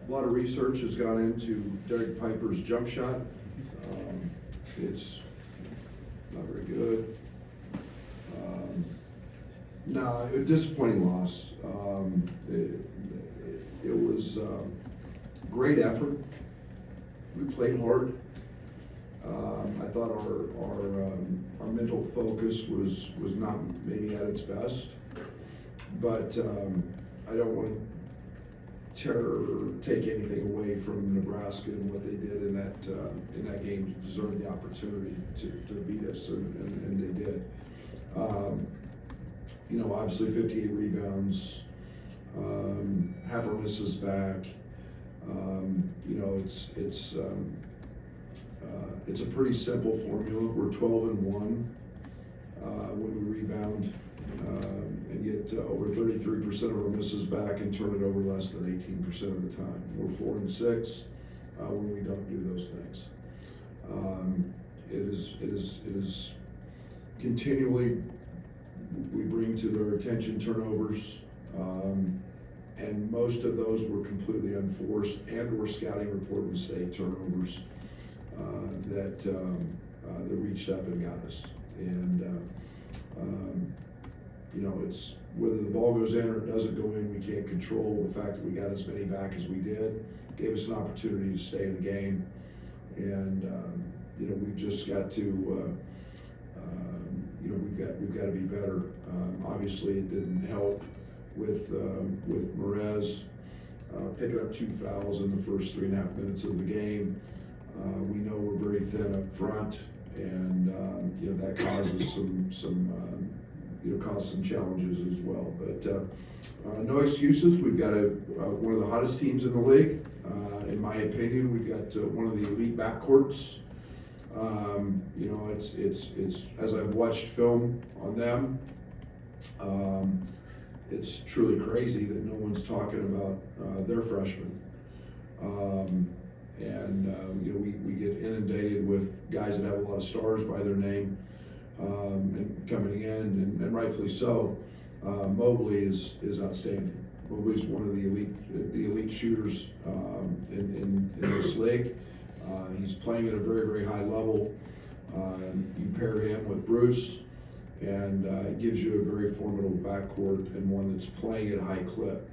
A lot of research has gone into Derek Piper's jump shot. It's not very good. No, a disappointing loss. It was great effort. We played hard. I thought our mental focus was not maybe at its best, but I don't want to take anything away from Nebraska and what they did in that game to deserve the opportunity to beat us, and they did. Obviously 58 rebounds, half our misses back. It's a pretty simple formula. We're 12-1 when we rebound and get over 33% of our misses back and turn it over less than 18% of the time. We're 4-6 when we don't do those things. It is continually we bring to their attention turnovers, and most of those were completely unforced and/or scouting report mistake turnovers that reached up and got us. And it's whether the ball goes in or it doesn't go in, we can't control. The fact that we got as many back as we did gave us an opportunity to stay in the game, and we've just got to. We've got to be better. Obviously, it didn't help with Merez picking up 2 fouls in the first 3.5 minutes of the game. We know we're very thin up front, and that causes caused some challenges as well. But no excuses. We've got one of the hottest teams in the league, in my opinion. We've got one of the elite backcourts. It's as I've watched film on them, it's truly crazy that no one's talking about their freshmen. We get inundated with guys that have a lot of stars by their name and coming in, and rightfully so. Mobley is outstanding. Mobley's one of the elite shooters in this league. He's playing at a very, very high level. You pair him with Bruce, and it gives you a very formidable backcourt and one that's playing at a high clip.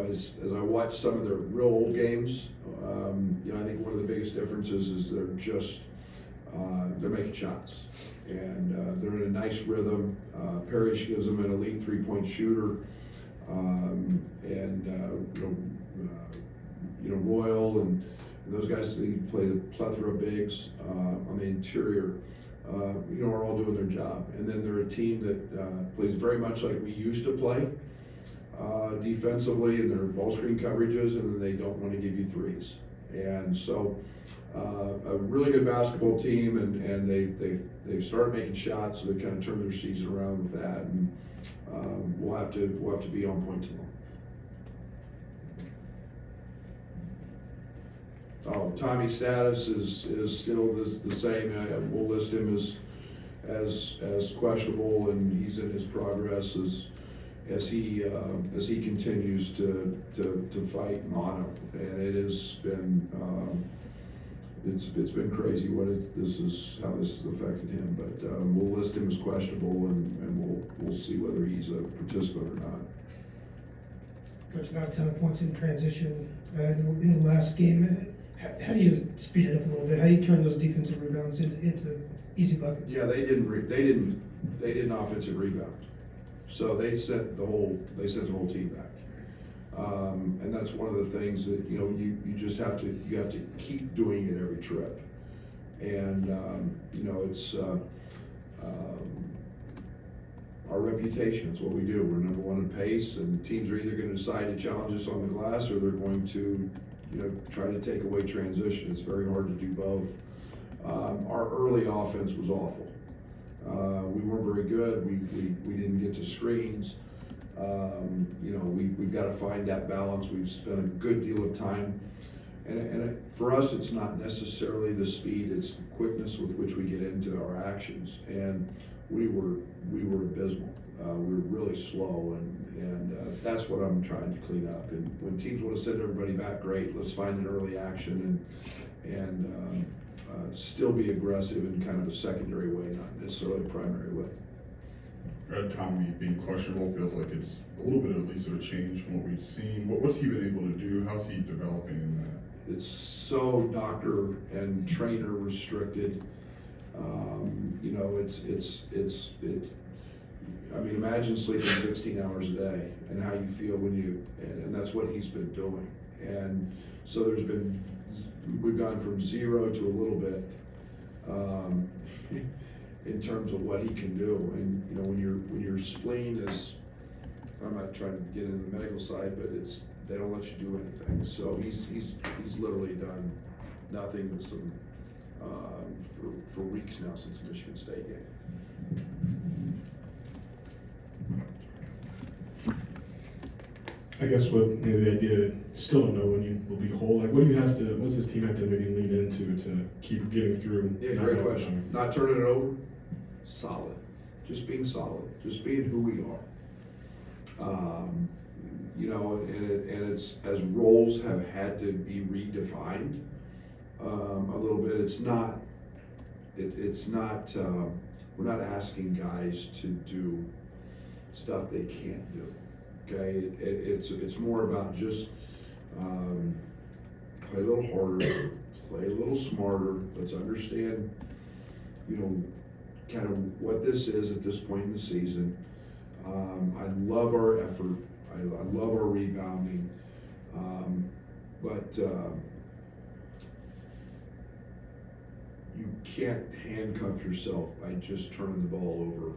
As I watch some of their real old games, I think one of the biggest differences is they're making shots, and they're in a nice rhythm. Parrish gives them an elite three-point shooter, Royal and those guys, they play a plethora of bigs on the interior, are all doing their job. And then they're a team that plays very much like we used to play defensively, and their ball screen coverages, and then they don't want to give you threes. And so a really good basketball team, and they've started making shots, so they kind of turned their season around with that, and we'll have to be on point tomorrow. Oh, Tommy's status is still the same. We'll list him as questionable, and he's in his progress as he continues to fight mono. And it has been it's been crazy how this has affected him. But we'll list him as questionable, and we'll see whether he's a participant or not. Coach, about 10 points in transition in the last game. How do you speed it up a little bit? How do you turn those defensive rebounds into easy buckets? Yeah, they didn't offensive rebound, so they sent the whole team back, and that's one of the things that you just have to keep doing it every trip, and it's our reputation. It's what we do. We're number one in pace, and teams are either going to decide to challenge us on the glass, or they're going to try to take away transition. It's very hard to do both. Our early offense was awful. We weren't very good. We didn't get to screens. We've got to find that balance. We've spent a good deal of time, and for us, it's not necessarily the speed; it's the quickness with which we get into our actions. And we were abysmal. we were really slow, and that's what I'm trying to clean up. And when teams want to send everybody back, great. Let's find an early action and still be aggressive in kind of a secondary way, not necessarily a primary way. Tommy being questionable feels like it's a little bit at least of a change from what we've seen. What's he been able to do? How's he developing in that? It's so doctor and trainer restricted. You know, I mean, imagine sleeping 16 hours a day and how you feel when and that's what he's been doing. And so we've gone from 0 to a little bit in terms of what he can do. And you know, when your spleen is, I'm not trying to get into the medical side, but they don't let you do anything. So he's literally done nothing but some for weeks now since the Michigan State game. I guess with the idea, still don't know when you will be whole. Like, what's this team have to maybe lean into to keep getting through? Yeah, great question. Not turning it over. Solid. Just being solid. Just being who we are. You know, and it's as roles have had to be redefined a little bit. It's not. We're not asking guys to do stuff they can't do. Okay, it's more about just play a little harder, play a little smarter. Let's understand, you know, kind of what this is at this point in the season. I love our effort. I love our rebounding, but you can't handcuff yourself by just turning the ball over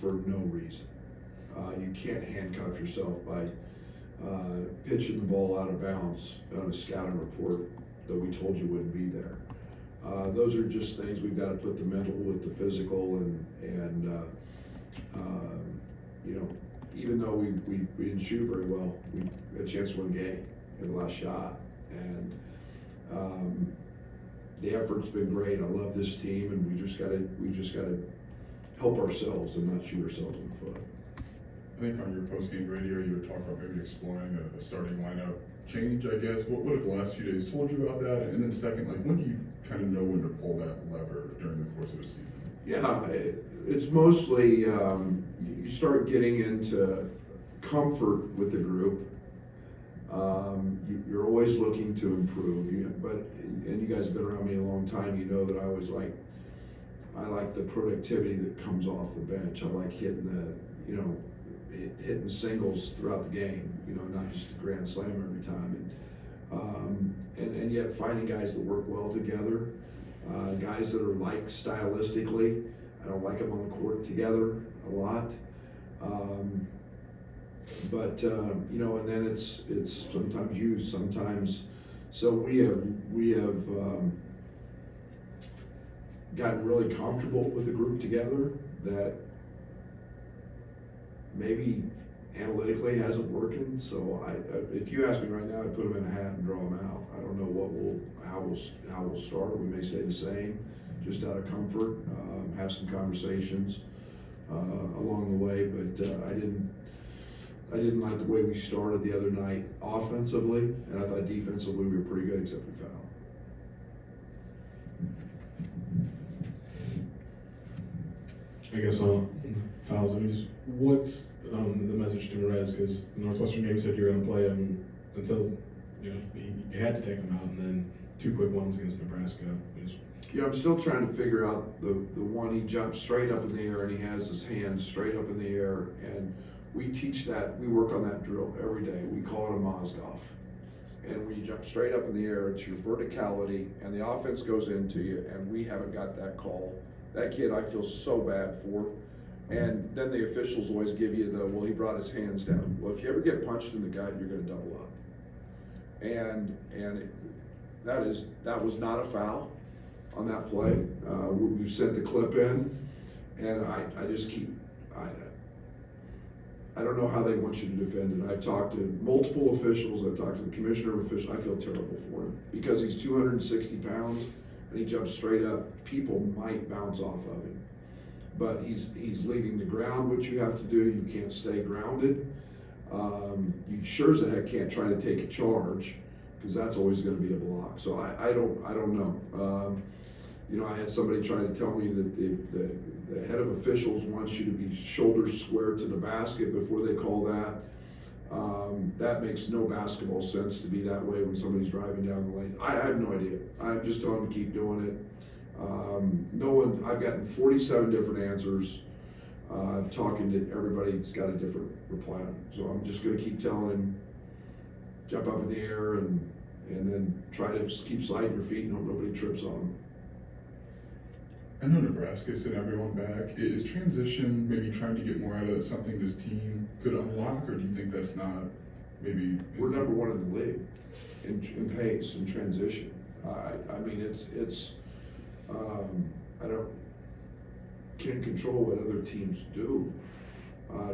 for no reason. You can't handcuff yourself by pitching the ball out of bounds on a scouting report that we told you wouldn't be there. Those are just things we've got to put the mental with the physical, and you know, even though we didn't shoot very well, we had a chance to win the game in the last shot, and the effort's been great. I love this team, and we just gotta help ourselves and not shoot ourselves in the foot. I think on your post-game radio, you were talking about maybe exploring a starting lineup change, I guess. What have the last few days told you about that? And then second, like, when do you kind of know when to pull that lever during the course of the season? Yeah, it's mostly, you start getting into comfort with the group. You're always looking to improve, and you guys have been around me a long time, you know that I like the productivity that comes off the bench. I like hitting hitting singles throughout the game, you know, not just a grand slam every time. And yet finding guys that work well together, guys that are like stylistically. I don't like them on the court together a lot. But you know, and then it's sometimes you, sometimes. So we have gotten really comfortable with the group together that maybe analytically hasn't working. So if you ask me right now, I'd put them in a hat and draw them out. I don't know how we'll start. We may stay the same, just out of comfort, have some conversations along the way. But I didn't like the way we started the other night offensively, and I thought defensively we were pretty good, except we fouled. I guess on fouls, I mean, just what's the message to Perez? Because the Northwestern game said you were going to play him until you had to take him out, and then 2 quick ones against Nebraska. Yeah, I'm still trying to figure out the one he jumps straight up in the air and he has his hands straight up in the air, and we teach that, we work on that drill every day. We call it a Mozgov. And when you jump straight up in the air, it's your verticality, and the offense goes into you, and we haven't got that call. That kid I feel so bad for. And then the officials always give you well, he brought his hands down. Well, if you ever get punched in the gut, you're going to double up. And that was not a foul on that play. We've sent the clip in, and I just keep, I don't know how they want you to defend it. I've talked to multiple officials. I've talked to the commissioner of officials. I feel terrible for him because he's 260 pounds and he jumps straight up. People might bounce off of him. but he's leaving the ground, which you have to do. You can't stay grounded. You sure as the heck can't try to take a charge, because that's always going to be a block. So I don't know. You know, I had somebody try to tell me that the head of officials wants you to be shoulders square to the basket before they call that. That makes no basketball sense to be that way when somebody's driving down the lane. I have no idea. I'm just telling them to keep doing it. I've gotten 47 different answers, talking to everybody that's got a different reply. So I'm just gonna keep telling him, jump up in the air and then try to just keep sliding your feet and hope nobody trips on them. I know Nebraska sent everyone back. Is transition maybe trying to get more out of something this team could unlock, or do you think that's not maybe? We're number one in the league in pace and transition. I mean, it's I can't control what other teams do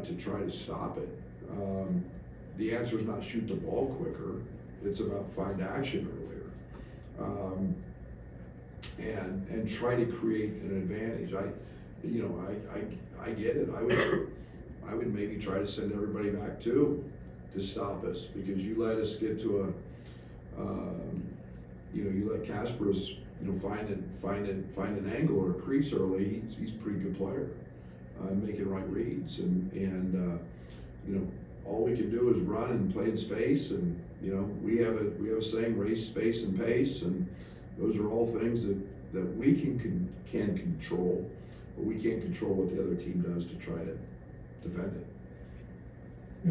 to try to stop it. The answer is not shoot the ball quicker. It's about find action earlier. And try to create an advantage. I get it. I would maybe try to send everybody back too, to stop us, because you let us get to you let Kasparas, find an angle or a crease early. He's a pretty good player, making right reads, and all we can do is run and play in space, and we have a saying, race, space, and pace, and those are all things that we can control, but we can't control what the other team does to try to defend it.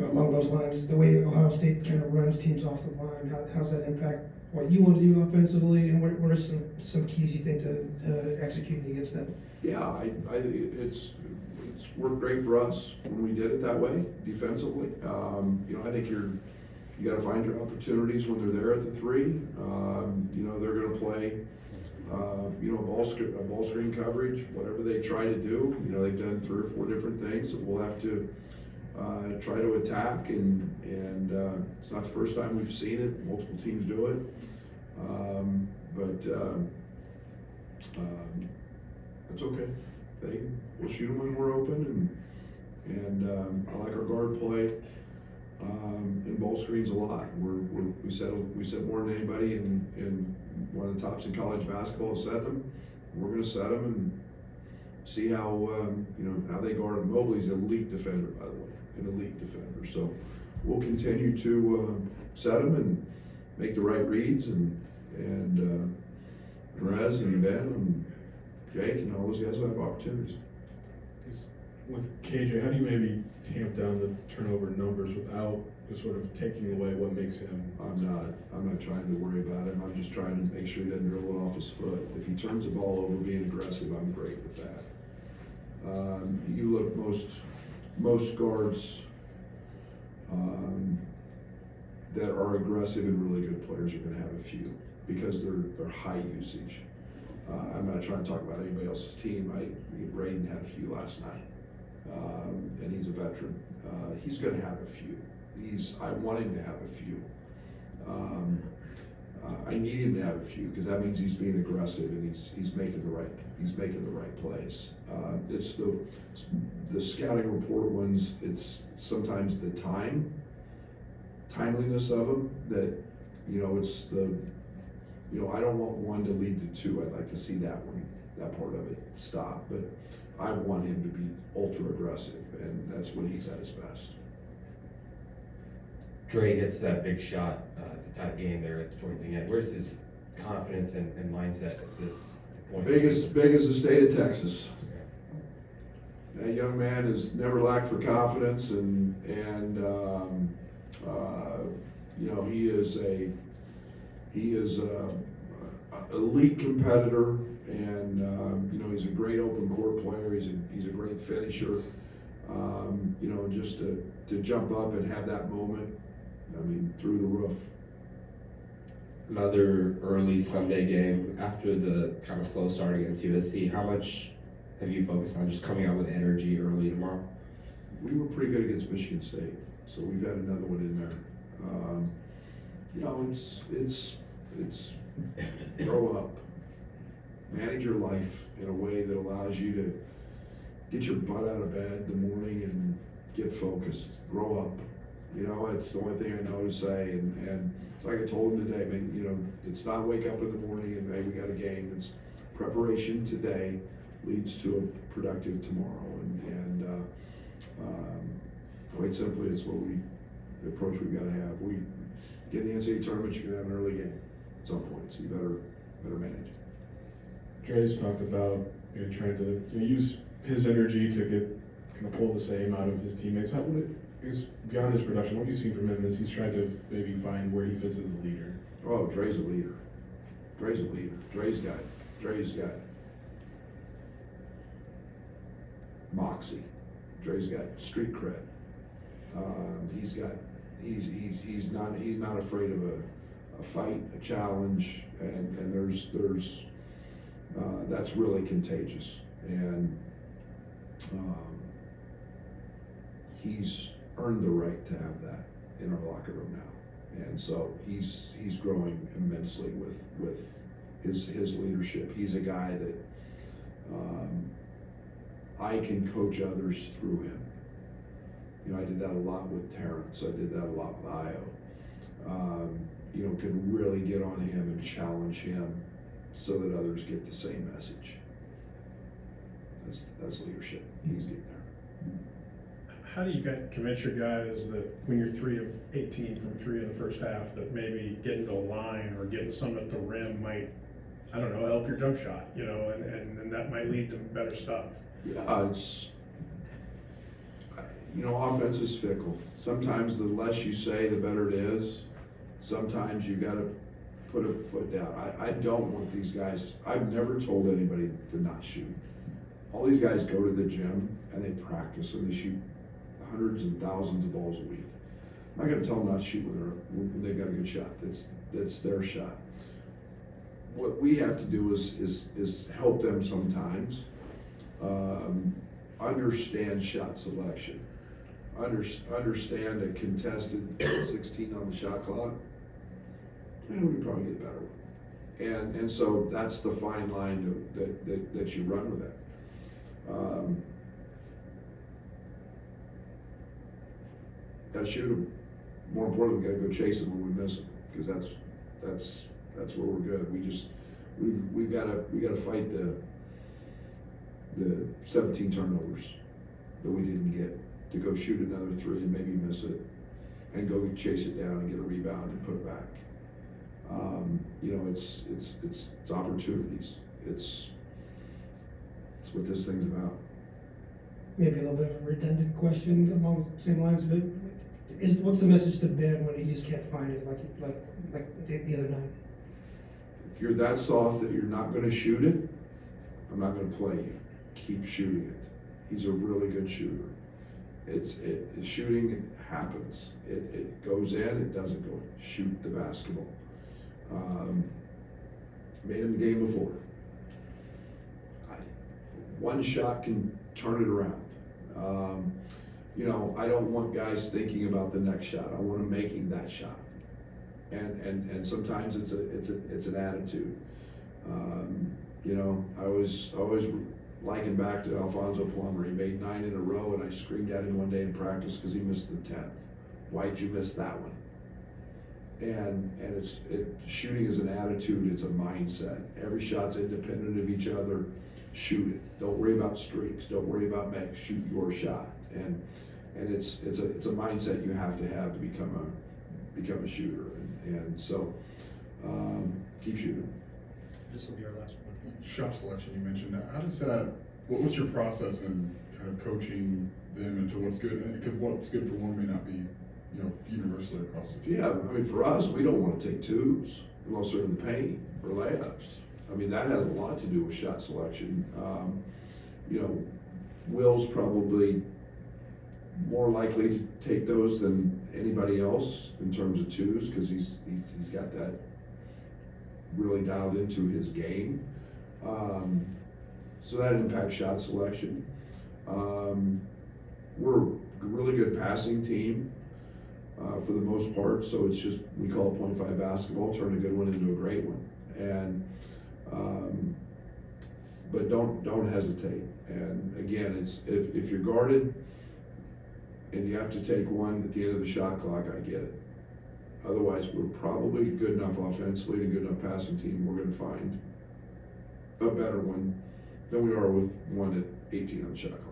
Along those lines, the way Ohio State kind of runs teams off the line, how's that impact what you want to do offensively, and what are some keys you think to executing against them? Yeah, it's worked great for us when we did it that way defensively. I think you got to find your opportunities when they're there at the three. They're going to play, a ball screen coverage, whatever they try to do. They've done 3 or 4 different things that we'll have to try to attack, and it's not the first time we've seen it. Multiple teams do it, but that's okay. We'll shoot them when we're open, and I like our guard play. In ball screens a lot. We set more than anybody in one of the tops in college basketball has set them. We're going to set them and see how how they guard. Mobley's an elite defender, by the way, an elite defender. So we'll continue to set them and make the right reads, and Perez and Ben and Jake and all those guys will have opportunities. With KJ, how do you maybe tamp down the turnover numbers without just sort of taking away what makes him? I'm not trying to worry about him. I'm just trying to make sure he doesn't dribble it off his foot. If he turns the ball over being aggressive, I'm great with that. You look most guards that are aggressive and really good players are going to have a few, because they're high usage. I'm not trying to talk about anybody else's team. Braden had a few last night. And he's a veteran. He's going to have a few. I want him to have a few. I need him to have a few, because that means he's being aggressive and he's making the right plays. It's the scouting report ones. It's sometimes the timeliness of them that it's the I don't want one to lead to 2. I'd like to see that part of it stop, but I want him to be ultra aggressive, and that's when he's at his best. Dre gets that big shot to tie the game there towards the end. Where's his confidence and mindset at this point? Big as the state of Texas. That young man has never lacked for confidence, and he is a elite competitor, and he's a great open court player. He's a great finisher. Just to jump up and have that moment, through the roof. Another early Sunday game after the kind of slow start against USC. How much have you focused on just coming out with energy early tomorrow? We were pretty good against Michigan State, so we've had another one in there. It's grow up, manage your life in a way that allows you get your butt out of bed in the morning and get focused, grow up. You know, it's the only thing I know to say, and it's like I told him today, man, you know, it's not wake up in the morning and, hey, we got a game. It's preparation today leads to a productive tomorrow, and quite simply, it's what the approach we've got to have. We get in the NCAA tournament, you're gonna have an early game at some point, so you better manage it. Dre's talked about trying to use his energy to get kind of pull the same out of his teammates. How would it? Because beyond his production, what have you seen from him as he's tried to maybe find where he fits as a leader? Oh, Dre's a leader. Dre's a leader. Dre's got moxie. Dre's got street cred. He's not afraid of a fight, a challenge, and there's that's really contagious. And he's earned the right to have that in our locker room now. And so he's growing immensely with his leadership. He's a guy that I can coach others through him. You know, I did that a lot with Terrence. I did that a lot with Io. You know, can really get on him and challenge him so that others get the same message. That's leadership. He's getting there. How do you convince your guys that when you're 3 of 18 from 3 in the first half, that maybe getting to the line or getting some at the rim might, I don't know, help your jump shot, you know, and that might lead to better stuff? Yeah, you know, offense is fickle. Sometimes the less you say, the better it is. Sometimes you got to put a foot down. I don't want these guys. I've never told anybody to not shoot. All these guys go to the gym and they practice and they shoot hundreds and thousands of balls a week. I'm not going to tell them not to shoot when they've got a good shot. That's their shot. What we have to do is help them sometimes understand shot selection. Understand a contested 16 on the shot clock. And we can probably get a better one. And so that's the fine line that you run with it. Gotta shoot them. More importantly, we gotta go chase them when we miss them, because that's where we're good. We've gotta fight the 17 turnovers that we didn't get, to go shoot another 3 and maybe miss it, and go chase it down and get a rebound and put it back. You know, it's opportunities. It's what this thing's about. Maybe a little bit of a redundant question along the same lines, but what's the message to Ben when he just can't find it like the other night? If you're that soft that you're not going to shoot it, I'm not going to play you. Keep shooting it. He's a really good shooter. Shooting happens. It goes in, it doesn't go in. Shoot the basketball. Made him the game before. One shot can turn it around. You know, I don't want guys thinking about the next shot. I want them making that shot. And sometimes it's an attitude. You know, I always liken back to Alfonso Plummer. He made 9 in a row, and I screamed at him one day in practice because he missed the 10th. Why'd you miss that one? And shooting is an attitude. It's a mindset. Every shot's independent of each other. Shoot it. Don't worry about streaks. Don't worry about makes. Shoot your shot. And it's a mindset you have to become a shooter. And so keep shooting. This will be our last one. Shot selection, you mentioned that. How does that, what's your process in kind of coaching them into what's good? Because what's good for one may not be, you know, universally across the team. Yeah, I mean, for us, we don't want to take twos unless they're in the paint or layups. I mean, that has a lot to do with shot selection. You know, Will's probably more likely to take those than anybody else in terms of twos, because he's got that really dialed into his game. So that impacts shot selection. We're a really good passing team for the most part, so it's just, we call it .5 basketball, turn a good one into a great one. And but don't hesitate. And again, it's, if you're guarded and you have to take one at the end of the shot clock, I get it. Otherwise, we're probably good enough offensively and a good enough passing team, we're gonna find a better one than we are with one at 18 on the shot clock.